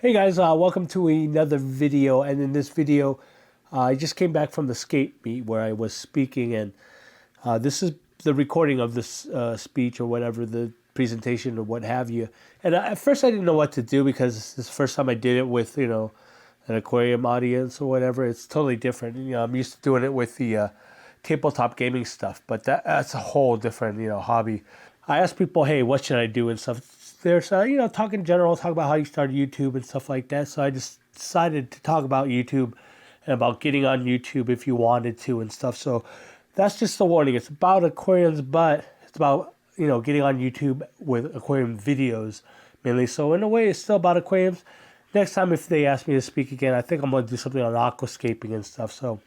Hey guys, welcome to another video. And in this video, I just came back from the SCAPE meet where I was speaking, and this is the recording of this speech or whatever, the presentation or what have you. And at first I didn't know what to do because this is the first time I did it with, an aquarium audience or whatever. It's totally different. I'm used to doing it with the tabletop gaming stuff, but that's a whole different, hobby. I asked people, hey, what should I do and stuff. There's, talk in general, talk about how you started YouTube and stuff like that. So I just decided to talk about YouTube and about getting on YouTube if you wanted to and stuff. So that's just the warning. It's about aquariums, but it's about, getting on YouTube with aquarium videos mainly. So in a way, it's still about aquariums. Next time, if they ask me to speak again, I think I'm going to do something on aquascaping and stuff. So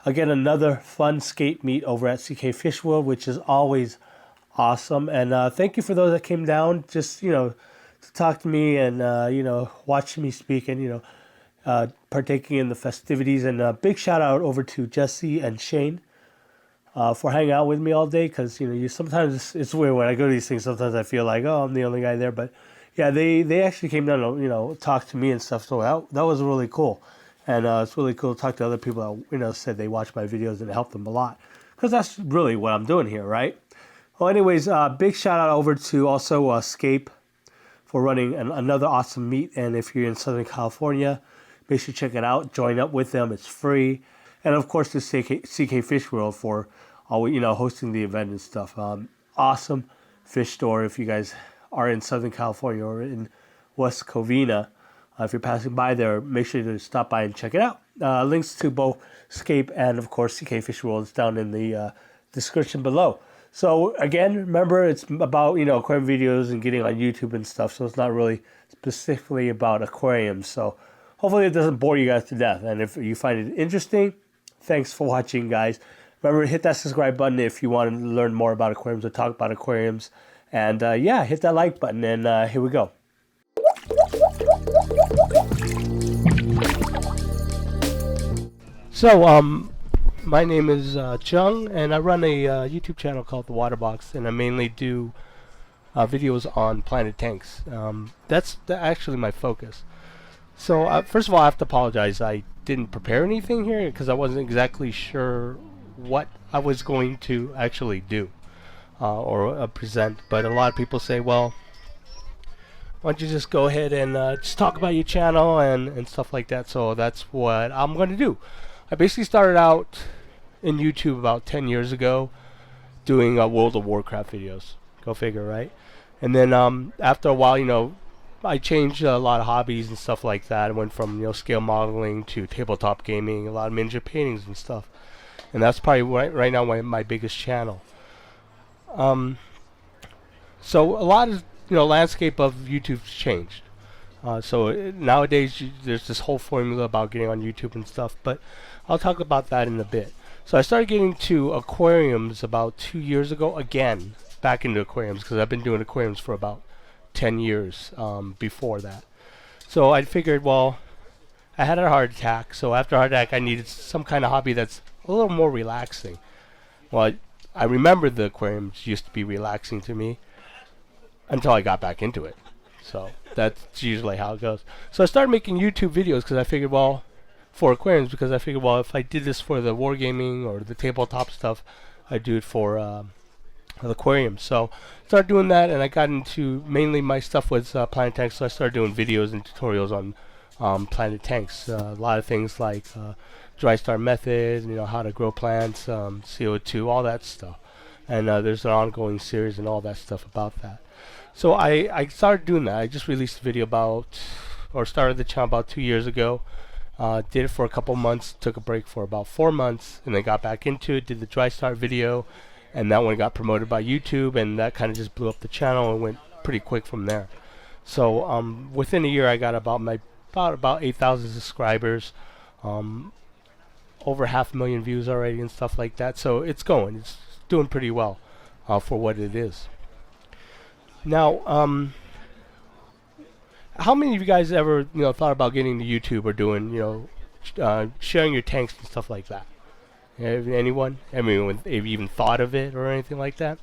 again, another fun SCAPE meet over at CK Fish World, which is always awesome. And thank you for those that came down just, to talk to me and, watch me speak and, partaking in the festivities. And a big shout out over to Jesse and Shane for hanging out with me all day. Because, you sometimes it's weird when I go to these things. Sometimes I feel like, oh, I'm the only guy there. But yeah, they actually came down to, talk to me and stuff. So that was really cool. And it's really cool to talk to other people that, said they watch my videos and it helped them a lot. Because that's really what I'm doing here, right? Well, anyways, big shout out over to also SCAPE for running another awesome meet. And if you're in Southern California, make sure to check it out. Join up with them. It's free. And of course, the CK Fish World for hosting the event and stuff. Awesome fish store if you guys are in Southern California or in West Covina. If you're passing by there, make sure to stop by and check it out. Links to both SCAPE and, of course, CK Fish World is down in the description below. So again, remember, it's about, aquarium videos and getting on YouTube and stuff. So it's not really specifically about aquariums. So hopefully it doesn't bore you guys to death. And if you find it interesting, thanks for watching, guys. Remember to hit that subscribe button if you want to learn more about aquariums or talk about aquariums. And hit that like button. And here we go. So, my name is Chung, and I run a YouTube channel called The Water Box, and I mainly do videos on planet tanks. That's actually my focus. So first of all, I have to apologize. I didn't prepare anything here because I wasn't exactly sure what I was going to actually do or present. But a lot of people say, well, why don't you just go ahead and just talk about your channel and stuff like that. So that's what I'm going to do. I basically started out in YouTube about 10 years ago doing World of Warcraft videos. Go figure, right? And then after a while, I changed a lot of hobbies and stuff like that. I went from, scale modeling to tabletop gaming, a lot of miniature paintings and stuff. And that's probably right now my biggest channel. So a lot of, landscape of YouTube's changed. So nowadays there's this whole formula about getting on YouTube and stuff, but I'll talk about that in a bit. So I started getting to aquariums about 2 years ago, again, back into aquariums, because I've been doing aquariums for about 10 years before that. So I figured, well, I had a heart attack, so after a heart attack I needed some kind of hobby that's a little more relaxing. Well, I remember the aquariums used to be relaxing to me until I got back into it. So that's usually how it goes. So I started making YouTube videos because I figured, well, for aquariums, because I figured, well, if I did this for the wargaming or the tabletop stuff, I'd do it for the aquarium. So I started doing that, and I got into, mainly my stuff was planet tanks, so I started doing videos and tutorials on planet tanks. A lot of things like dry start method, how to grow plants, CO2, all that stuff. And there's an ongoing series and all that stuff about that. So I started doing that. I just released a video started the channel about 2 years ago. Did it for a couple months, took a break for about 4 months, and then got back into it, did the dry start video, and that one got promoted by YouTube, and that kind of just blew up the channel and went pretty quick from there. So within a year I got about 8,000 subscribers, over 500,000 views already and stuff like that. So it's doing pretty well for what it is. Now, how many of you guys ever, thought about getting to YouTube or doing, sharing your tanks and stuff like that? Anyone? I mean, have you even thought of it or anything like that?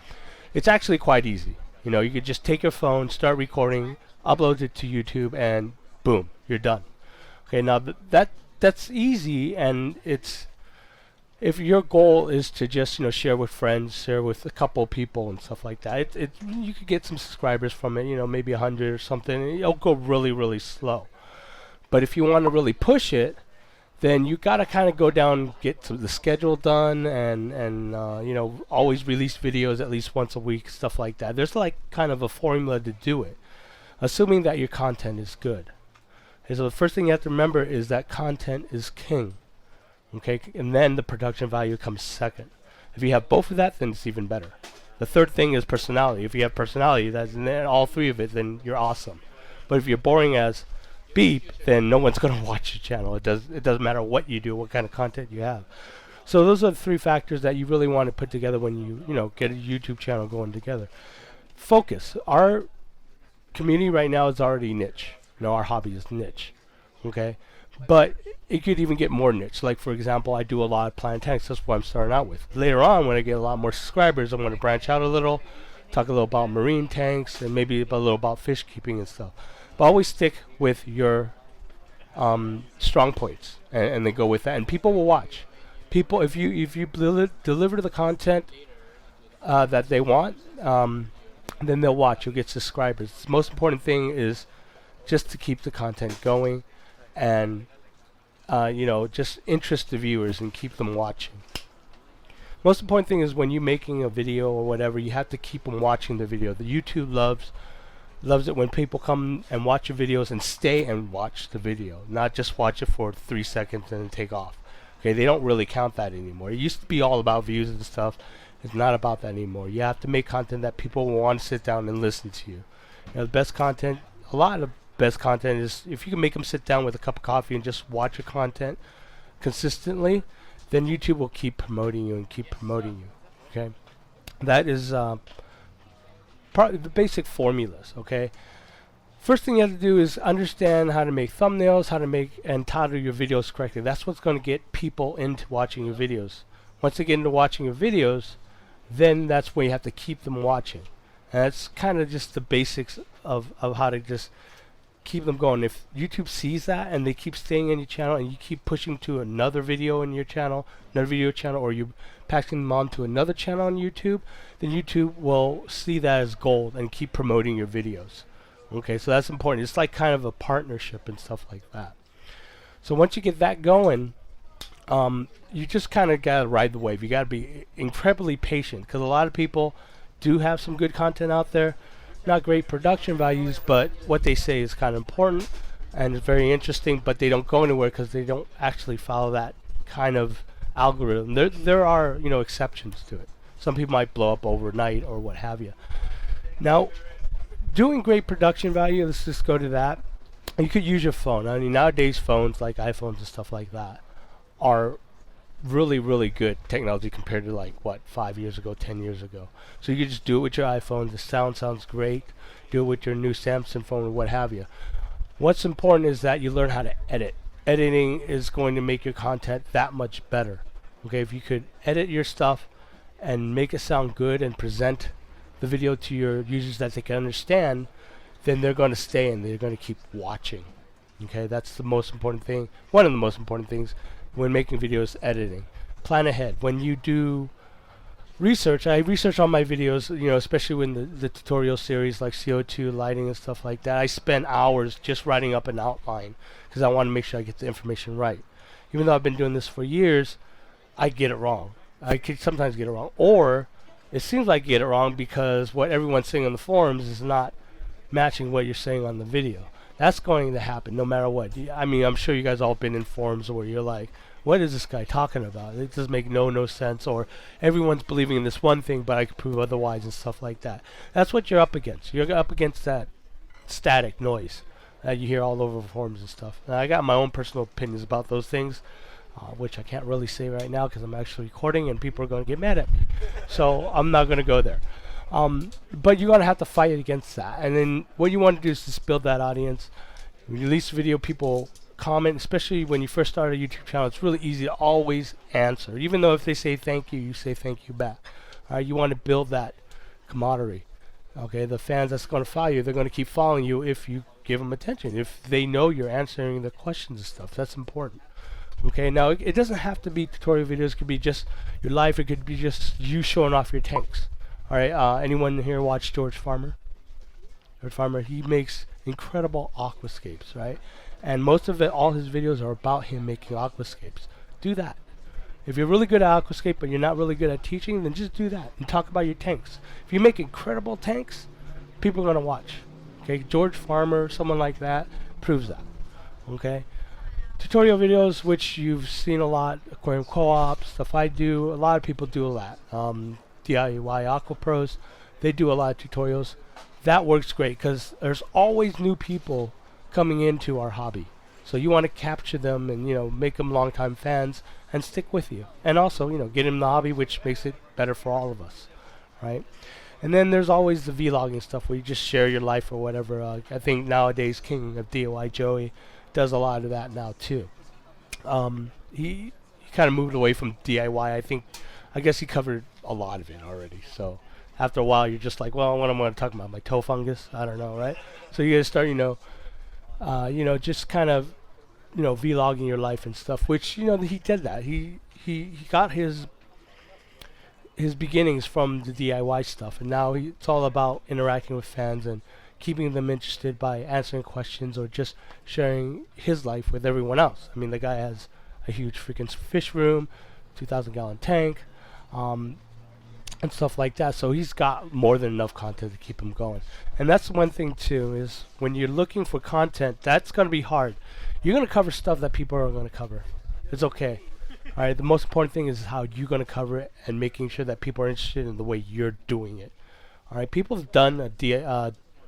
It's actually quite easy. You could just take your phone, start recording, upload it to YouTube, and boom, you're done. Okay, now that's easy, and it's, if your goal is to just share with friends, share with a couple people and stuff like that, you could get some subscribers from it, maybe 100 or something. It'll go really, really slow. But if you want to really push it, then you got to kind of go down, get the schedule done, and always release videos at least once a week, stuff like that. There's like kind of a formula to do it, assuming that your content is good. Okay, so the first thing you have to remember is that content is king. Okay, and then the production value comes second. If you have both of that, then it's even better. The third thing is personality. If you have personality, that's all three of it, then you're awesome. But if you're boring as beep, then no one's going to watch your channel. It doesn't matter what you do, what kind of content you have. So those are the three factors that you really want to put together when you get a YouTube channel going together. Focus. Our community right now is already niche. Our hobby is niche. Okay, but it could even get more niche. Like, for example, I do a lot of planetarics. That's what I'm starting out with. Later on, when I get a lot more subscribers, I'm going to branch out a little, talk a little about marine tanks, and maybe a little about fish keeping and stuff. But always stick with your strong points, and then go with that. And people will watch. People, if you deliver the content that they want, then they'll watch. You'll get subscribers. The most important thing is just to keep the content going, and just interest the viewers and keep them watching. Most important thing is when you're making a video or whatever, you have to keep them watching the video. The YouTube loves it when people come and watch your videos and stay and watch the video, not just watch it for 3 seconds and then take off. Okay, they don't really count that anymore. It used to be all about views and stuff. It's not about that anymore. You have to make content that people will want to sit down and listen to you. The best content, a lot of best content is if you can make them sit down with a cup of coffee and just watch your content consistently, then YouTube will keep promoting you and keep promoting you. Okay, that is part of the basic formulas. Okay, first thing you have to do is understand how to make thumbnails, how to make and title your videos correctly. That's what's going to get people into watching your videos. Once they get into watching your videos, then that's where you have to keep them watching. And that's kind of just the basics of how to just keep them going. If YouTube sees that and they keep staying in your channel, and you keep pushing to another video in your channel, another video channel, or you passing them on to another channel on YouTube, then YouTube will see that as gold and keep promoting your videos. Okay, so that's important. It's like kind of a partnership and stuff like that. So once you get that going, you just kind of gotta ride the wave. You gotta be incredibly patient, because a lot of people do have some good content out there. Not great production values, but what they say is kind of important and it's very interesting, but they don't go anywhere because they don't actually follow that kind of algorithm. There are exceptions to it. Some people might blow up overnight or what have you. Now, doing great production value, let's just go to that. You could use your phone. I mean, nowadays phones like iPhones and stuff like that are really, really good technology compared to 5 years ago, 10 years ago. So you can just do it with your iPhone. The sound sounds great. Do it with your new Samsung phone or what have you. What's important is that you learn how to edit. Editing is going to make your content that much better. Okay, if you could edit your stuff and make it sound good and present the video to your users that they can understand, then they're going to stay and they're going to keep watching. Okay, that's the most important thing. One of the most important things when making videos, editing. Plan ahead. When you do research, I research on my videos, especially when the tutorial series like CO2, lighting and stuff like that. I spend hours just writing up an outline because I want to make sure I get the information right. Even though I've been doing this for years, I get it wrong. I could sometimes get it wrong. Or it seems like I get it wrong because what everyone's saying on the forums is not matching what you're saying on the video. That's going to happen no matter what. I mean, I'm sure you guys all been in forums where you're like, what is this guy talking about? It doesn't make no sense. Or everyone's believing in this one thing, but I can prove otherwise and stuff like that. That's what you're up against. You're up against that static noise that you hear all over forums and stuff. Now, I got my own personal opinions about those things, which I can't really say right now because I'm actually recording and people are going to get mad at me. So I'm not going to go there. But you're going to have to fight against that. And then what you want to do is just build that audience. When you release a video, people comment, especially when you first start a YouTube channel. It's really easy to always answer. Even though if they say thank you, you say thank you back. You want to build that camaraderie. Okay, the fans that's going to follow you, they're going to keep following you if you give them attention. If they know you're answering the questions and stuff, that's important. Okay, now it doesn't have to be tutorial videos. It could be just your life. It could be just you showing off your tanks. All right, anyone here watch George Farmer? George Farmer, he makes incredible aquascapes, right? And most of it, all his videos are about him making aquascapes. Do that. If you're really good at aquascape but you're not really good at teaching, then just do that and talk about your tanks. If you make incredible tanks, people are gonna watch. Okay, George Farmer, someone like that, proves that. Okay. Tutorial videos, which you've seen a lot, aquarium co-op stuff I do, a lot of people do a lot. DIY Aqua Pros, they do a lot of tutorials. That works great because there's always new people coming into our hobby. So you want to capture them and, you know, make them longtime fans and stick with you. And also, you know, get them in the hobby, which makes it better for all of us, right? And then there's always the vlogging stuff where you just share your life or whatever. I think nowadays King of DIY Joey does a lot of that now too. He kind of moved away from DIY. I guess he covered a lot of it already. So after a while, you're just like, well, what am I going to talk about? My toe fungus? I don't know, right? So you got to start, just kind of, vlogging your life and stuff. Which, he did that. He got his beginnings from the DIY stuff, and now it's all about interacting with fans and keeping them interested by answering questions or just sharing his life with everyone else. I mean, the guy has a huge freaking fish room, 2,000-gallon tank, and stuff like that. So he's got more than enough content to keep him going. And that's one thing too, is when you're looking for content, that's going to be hard. You're going to cover stuff that people are going to cover. It's okay. All right. The most important thing is how you're going to cover it and making sure that people are interested in the way you're doing it. All right. People have done a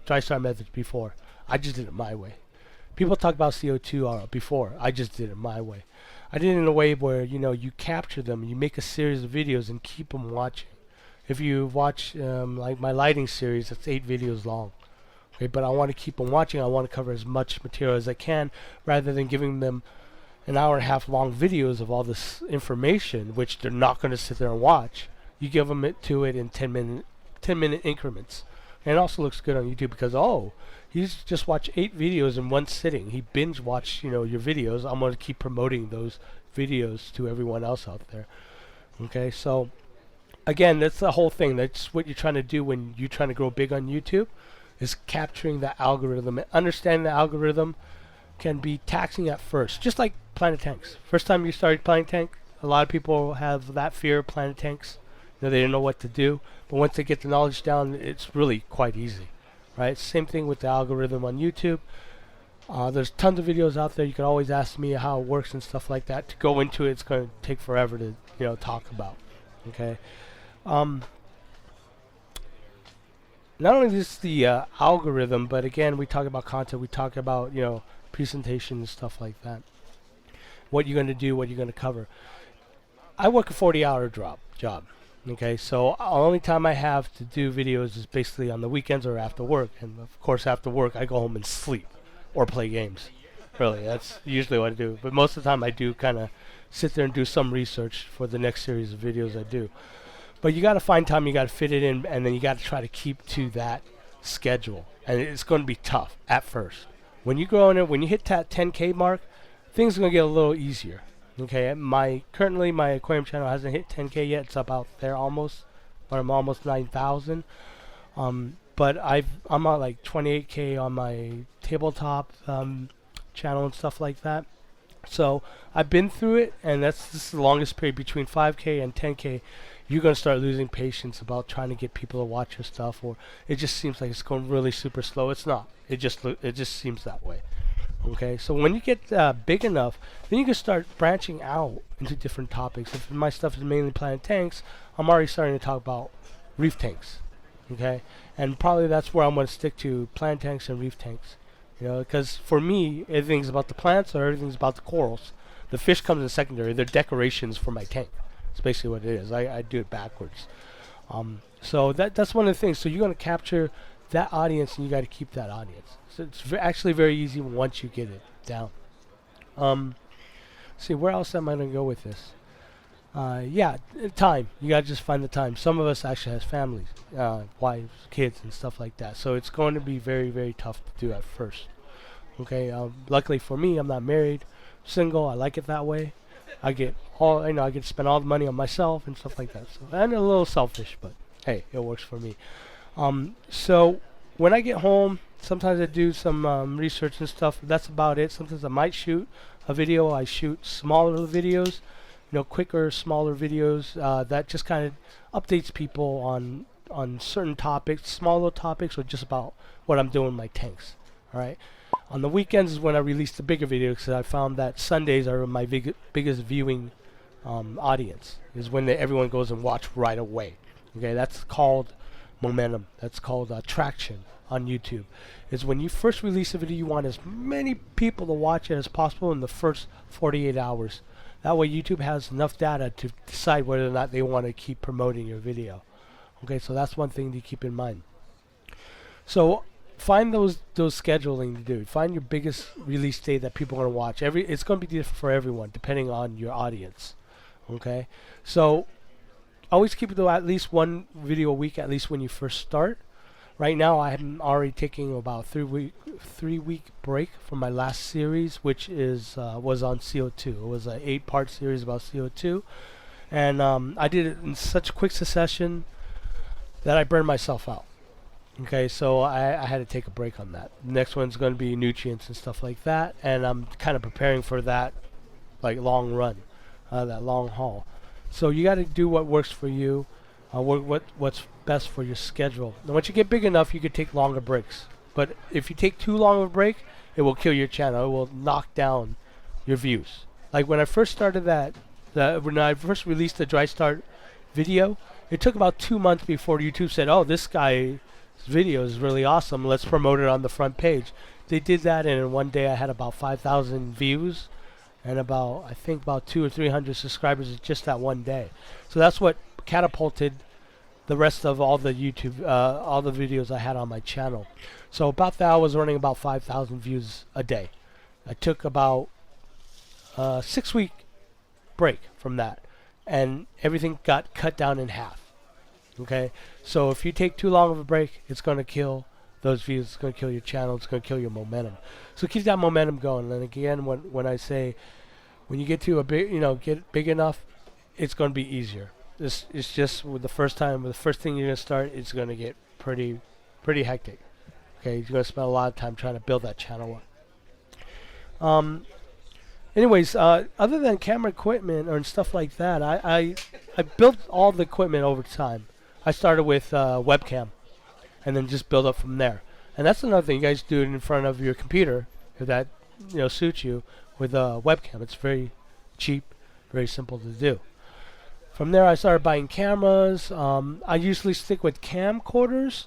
dry start method before. I just did it my way. People talk about CO2 before. I just did it my way. I did it in a way where, you capture them, you make a series of videos and keep them watching. If you watch like my lighting series, it's 8 videos long. Okay, but I want to keep them watching. I want to cover as much material as I can, rather than giving them an hour and a half long videos of all this information, which they're not going to sit there and watch. You give them it in 10-minute increments. And it also looks good on YouTube because, he's just watched 8 videos in one sitting. He binge watched, your videos. I'm going to keep promoting those videos to everyone else out there. Okay, so again, that's the whole thing. That's what you're trying to do when you're trying to grow big on YouTube, is capturing the algorithm. And understanding the algorithm can be taxing at first, just like Planet Tanks. First time you started Planet Tank, a lot of people have that fear of Planet Tanks. They didn't know what to do. But once they get the knowledge down, it's really quite easy. Right? Same thing with the algorithm on YouTube. There's tons of videos out there. You can always ask me how it works and stuff like that. To go into it, it's going to take forever to talk about. Okay. Not only just the algorithm, but again, we talk about content. We talk about presentation and stuff like that. What you're going to do, what you're going to cover. I work a 40-hour job. Okay, so the only time I have to do videos is basically on the weekends or after work. And of course, after work, I go home and sleep or play games. Really, that's usually what I do. But most of the time, I do kind of sit there and do some research for the next series of videos I do. But you got to find time, you got to fit it in, and then you got to try to keep to that schedule. And it's going to be tough at first. When you grow in it, when you hit that 10K mark, things are going to get a little easier. Okay, currently my Aquarium channel hasn't hit 10K yet. It's about there almost, but I'm almost 9,000. But I'm at like 28K on my tabletop channel and stuff like that. So I've been through it, and this is the longest period between 5K and 10K. You're gonna start losing patience about trying to get people to watch your stuff, or it just seems like it's going really super slow. It's not. It just seems that way. Okay, so when you get big enough, then you can start branching out into different topics. If my stuff is mainly Planet Tanks, I'm already starting to talk about Reef Tanks. Okay, and probably that's where I'm going to stick to, Planet Tanks and Reef Tanks. Because for me, everything's about the plants or everything's about the corals. The fish comes in secondary. They're decorations for my tank. That's basically what it is. I do it backwards. So that's one of the things. So you're going to capture that audience, and you got to keep that audience. So it's actually very easy once you get it down. See, where else am I going to go with this? Time. You got to just find the time. Some of us actually has families, wives, kids, and stuff like that. So it's going to be very, very tough to do at first. Okay, luckily for me, I'm not married, single. I like it that way. I get I get to spend all the money on myself and stuff like that. So, and a little selfish, but hey, it works for me. So when I get home, sometimes I do some research and stuff. That's about it. Sometimes I might shoot a video. I shoot smaller videos, quicker, smaller videos that just kind of updates people on certain topics, smaller topics, or just about what I'm doing in my tanks. All right. On the weekends is when I release the bigger videos because I found that Sundays are my biggest viewing audience. Is when everyone goes and watch right away. Okay, that's called momentum. That's called traction on YouTube. Is when you first release a video, you want as many people to watch it as possible in the first 48 hours. That way YouTube has enough data to decide whether or not they want to keep promoting your video. Okay, so that's one thing to keep in mind. So find those scheduling to do. Find your biggest release date that people are going to watch. It's going to be different for everyone depending on your audience. Okay, so always keep it to at least one video a week, at least when you first start. Right now, I'm already taking about 3-week break from my last series, which was on CO2. It was an 8-part series about CO2, and I did it in such quick succession that I burned myself out. Okay, so I had to take a break on that. The next one's going to be nutrients and stuff like that, and I'm kind of preparing for that, like long run, that long haul. So you got to do what works for you, what's best for your schedule. And once you get big enough, you could take longer breaks. But if you take too long of a break, it will kill your channel. It will knock down your views. Like when I first started when I first released the dry start video, it took about 2 months before YouTube said, "Oh, this guy's video is really awesome. Let's promote it on the front page." They did that, and in one day I had about 5,000 views and I think about 200 or 300 subscribers in just that one day. So that's what catapulted the rest of all the YouTube, all the videos I had on my channel. So about that, I was running about 5,000 views a day. I took about a 6-week break from that, and everything got cut down in half. Okay, so if you take too long of a break, it's going to kill those views. It's going to kill your channel. It's going to kill your momentum. So keep that momentum going. And again, when I say, when you get to get big enough, it's going to be easier. It's just with the first thing you're going to start, it's going to get pretty hectic. Okay, you're going to spend a lot of time trying to build that channel up. Anyways, other than camera equipment or stuff like that, I built all the equipment over time. I started with webcam, and then just build up from there. And that's another thing, you guys do it in front of your computer if that suits you with a webcam. It's very cheap, very simple to do. From there, I started buying cameras. I usually stick with camcorders,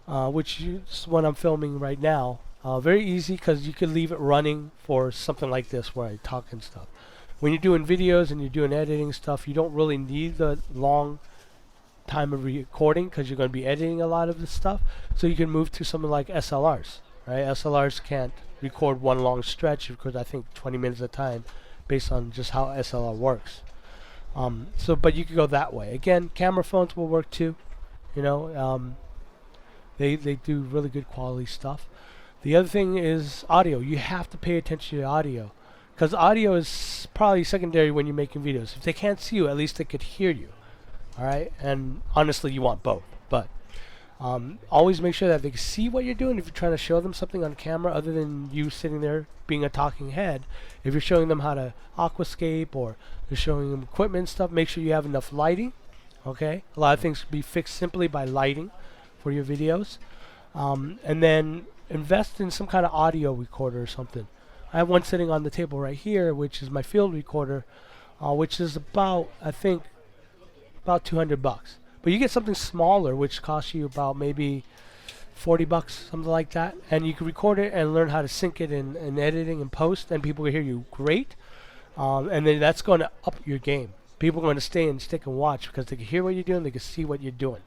which is what I'm filming right now. Very easy because you can leave it running for something like this where I talk and stuff. When you're doing videos and you're doing editing stuff, you don't really need the long time of recording because you're going to be editing a lot of the stuff. So you can move to something like SLRs. Right? SLRs can't record one long stretch because I think 20 minutes at a time based on just how SLR works. But you could go that way. Again, camera phones will work too. They do really good quality stuff. The other thing is audio. You have to pay attention to audio because audio is probably secondary when you're making videos. If they can't see you, at least they could hear you. All right, and honestly, you want both. But always make sure that they can see what you're doing. If you're trying to show them something on camera, other than you sitting there being a talking head, if you're showing them how to aquascape or you're showing them equipment and stuff, make sure you have enough lighting. Okay, a lot of things can be fixed simply by lighting for your videos, and then invest in some kind of audio recorder or something. I have one sitting on the table right here, which is my field recorder, which is about, I think, about $200. But you get something smaller, which costs you about maybe $40, something like that, and you can record it and learn how to sync it in editing and post, and people will hear you great. And then that's going to up your game. People are going to stick and watch because they can hear what you're doing, they can see what you're doing.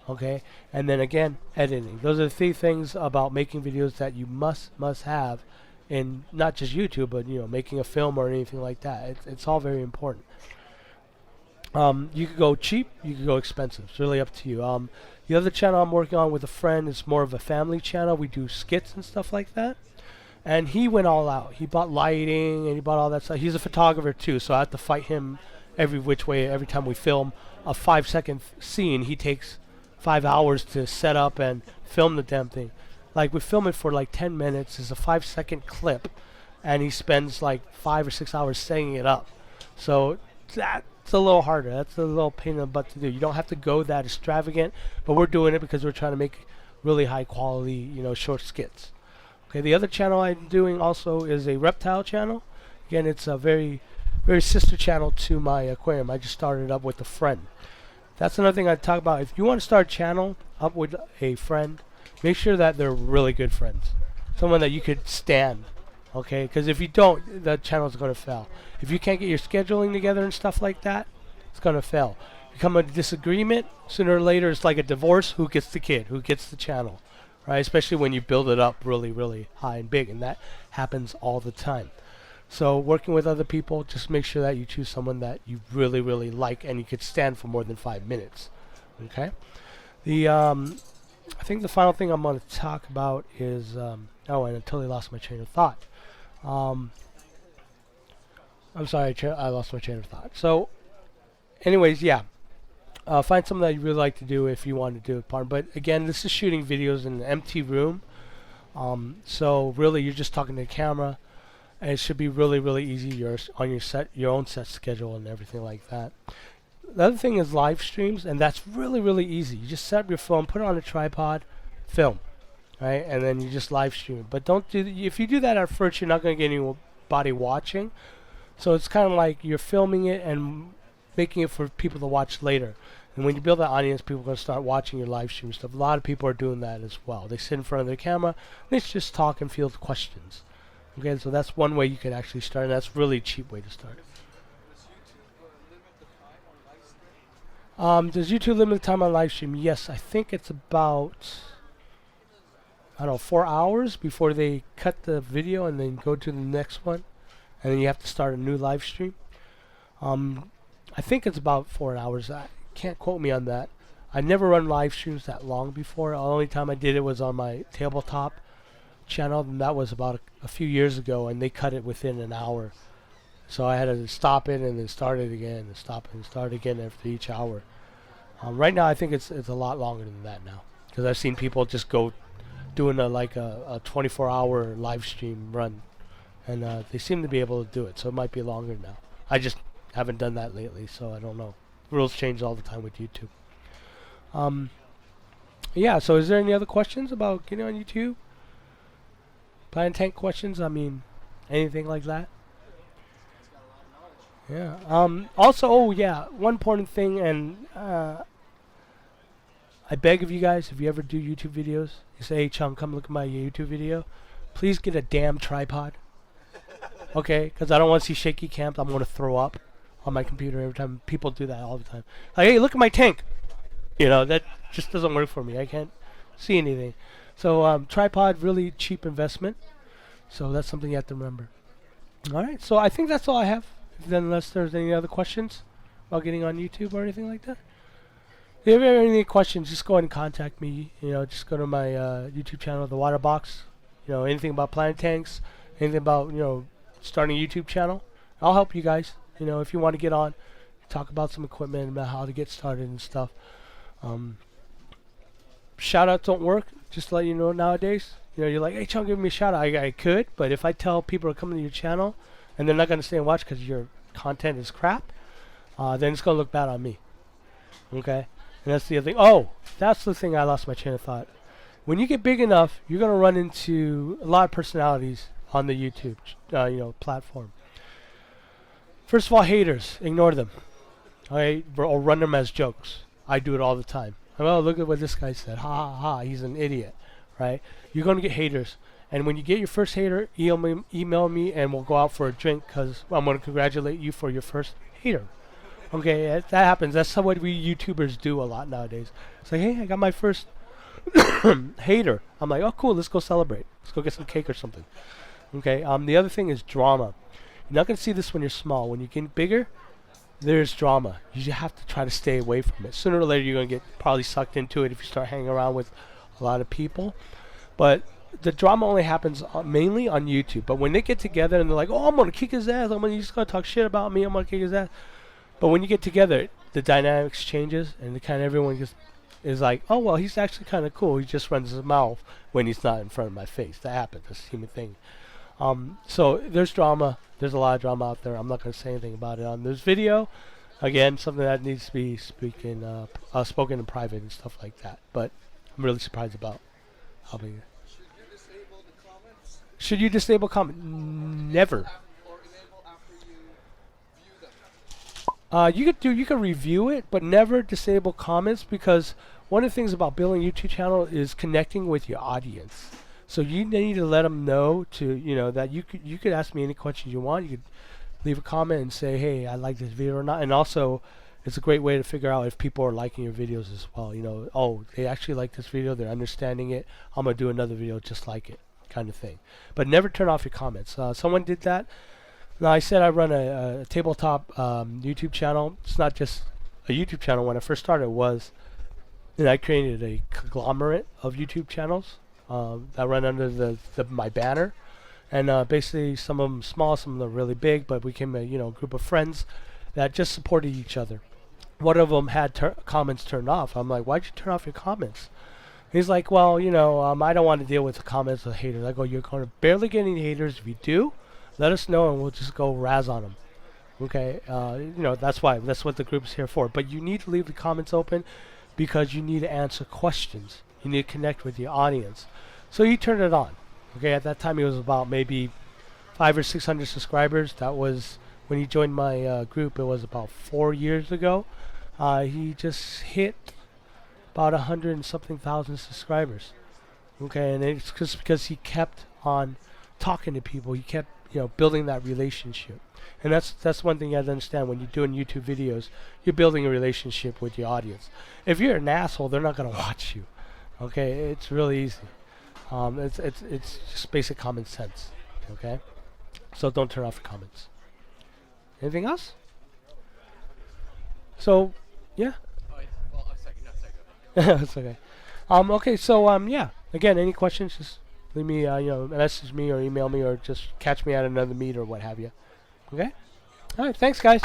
Okay, and then again, editing. Those are the 3 things about making videos that you must have in not just YouTube, but making a film or anything like that. It's all very important. You could go cheap, you could go expensive. It's really up to you. The other channel I'm working on with a friend is more of a family channel. We do skits and stuff like that. And he went all out. He bought lighting and he bought all that stuff. He's a photographer too, so I have to fight him every which way. Every time we film a 5-second scene, he takes 5 hours to set up and film the damn thing. Like, we film it for like 10 minutes. It's a 5-second clip, and he spends like 5 or 6 hours setting it up. So that's a little harder. That's a little pain in the butt to do. You don't have to go that extravagant, but we're doing it because we're trying to make really high quality, you know, short skits. Okay, the other channel I'm doing also is a Reptile Channel. Again, it's a very sister channel to my aquarium. I just started up with a friend. That's another thing I talk about. If you want to start a channel up with a friend, make sure that they're really good friends. Someone that you could stand. Okay, because if you don't, the channel's going to fail. If you can't get your scheduling together and stuff like that, it's going to fail. Become a disagreement, sooner or later it's like a divorce. Who gets the kid? Who gets the channel? Right? Especially when you build it up really, really high and big, and that happens all the time. So working with other people, just make sure that you choose someone that you really, really like and you could stand for more than 5 minutes. Okay? I think the final thing I'm going to talk about is, and I totally lost my train of thought. I'm sorry, I lost my train of thought. So, anyways, yeah. Find something that you really like to do if you want to do it. But again, this is shooting videos in an empty room. So really, you're just talking to the camera, and it should be really, really easy. You're on your own set schedule and everything like that. The other thing is live streams, and that's really, really easy. You just set up your phone, put it on a tripod, film, right, and then you just live stream it. But don't do if you do that at first, you're not going to get anybody watching. So it's kind of like you're filming it and making it for people to watch later. And when you build that audience, people are going to start watching your live stream stuff. A lot of people are doing that as well. They sit in front of their camera, and they just talk and field questions. Okay, so that's one way you can actually start, and that's a really cheap way to start. Does YouTube limit the time on live stream? Yes, I think it's about, I don't know, 4 hours before they cut the video and then go to the next one, and then you have to start a new live stream. I think it's about 4 hours. I can't quote me on that. I never run live streams that long before. The only time I did it was on my tabletop channel, and that was about a few years ago, and they cut it within an hour. So I had to stop it and then start it again, and stop it and start again after each hour. Right now, I think it's a lot longer than that now, because I've seen people just go doing a 24-hour live stream run, and they seem to be able to do it. So it might be longer now. I just haven't done that lately, so I don't know. Rules change all the time with YouTube. Yeah. So is there any other questions about getting on YouTube? Planet Tank questions? I mean, anything like that? Yeah. Also, oh yeah, one important thing, and I beg of you guys, if you ever do YouTube videos, you say, "Hey, Chung, come look at my YouTube video." Please get a damn tripod. Okay? Because I don't want to see shaky cams. I'm going to throw up on my computer every time. People do that all the time. Like, hey, look at my tank. You know, that just doesn't work for me. I can't see anything. So, tripod, really cheap investment. So that's something you have to remember. All right. So I think that's all I have. Unless there's any other questions about getting on YouTube or anything like that. If you have any questions, just go ahead and contact me. You know, just go to my YouTube channel, The Water Box. You know, anything about planet tanks, anything about, you know, starting a YouTube channel. I'll help you guys. You know, if you want to get on, talk about some equipment, about how to get started and stuff. Shout outs don't work, just to let you know nowadays. You know, you're like, hey, Chung, give me a shout out. I could, but if I tell people to come to your channel and they're not going to stay and watch because your content is crap, then it's going to look bad on me. Okay? And that's the other thing. Oh, that's the thing I lost my train of thought. When you get big enough, you're going to run into a lot of personalities on the YouTube platform. First of all, haters, ignore them. Okay? Or run them as jokes. I do it all the time. Well, look at what this guy said. Ha ha ha, he's an idiot. Right? You're going to get haters. And when you get your first hater, email me and we'll go out for a drink because I'm going to congratulate you for your first hater. Okay, that happens. That's what we YouTubers do a lot nowadays. It's like, hey, I got my first hater. I'm like, oh, cool, let's go celebrate. Let's go get some cake or something. Okay, the other thing is drama. You're not going to see this when you're small. When you get bigger, there's drama. You just have to try to stay away from it. Sooner or later, you're going to get probably sucked into it if you start hanging around with a lot of people. But the drama only happens mainly on YouTube. But when they get together and they're like, "Oh, I'm gonna kick his ass. He's gonna talk shit about me. I'm gonna kick his ass." But when you get together, the dynamics changes, and the kind of everyone just is like, "Oh well, he's actually kind of cool. He just runs his mouth when he's not in front of my face." That happens. That's a human thing. So there's drama. There's a lot of drama out there. I'm not gonna say anything about it on this video. Again, something that needs to be spoken in private and stuff like that. But I'm really surprised about how big. Should you disable comment? Never. Or enable after you view them? You could review it, but never disable comments, because one of the things about building a YouTube channel is connecting with your audience. So you need to let them know that you could ask me any questions you want. You could leave a comment and say, "Hey, I like this video or not." And also, it's a great way to figure out if people are liking your videos as well. Oh, they actually like this video. They're understanding it. I'm gonna do another video just like it, kind of thing. But never turn off your comments. Someone did that. Now, I said I run a tabletop YouTube channel. It's not just a YouTube channel. When I first started, and I created a conglomerate of YouTube channels that run under my banner. And basically, some of them small, some of them really big, but we became a group of friends that just supported each other. One of them had comments turned off. I'm like, "Why'd you turn off your comments?" He's like, "Well, I don't want to deal with the comments of haters." I go, "You're going to barely get any haters. If you do, let us know and we'll just go razz on them." Okay, that's what the group's here for. But you need to leave the comments open because you need to answer questions. You need to connect with your audience. So you turn it on. Okay, at that time he was about maybe 500 or 600 subscribers. That was when he joined my group. It was about 4 years ago. He just hit about 100 and something thousand subscribers. Okay, and it's just because he kept on talking to people. He kept building that relationship. And that's one thing you have to understand. When you're doing YouTube videos, you're building a relationship with your audience. If you're an asshole, they're not going to watch you. Okay, it's really easy. It's just basic common sense. Okay, so don't turn off your comments. Anything else? So, yeah. Well, a second. No, second. That's okay. Okay, so yeah. Again, any questions? Just leave me, message me or email me or just catch me at another meet or what have you. Okay. All right. Thanks, guys.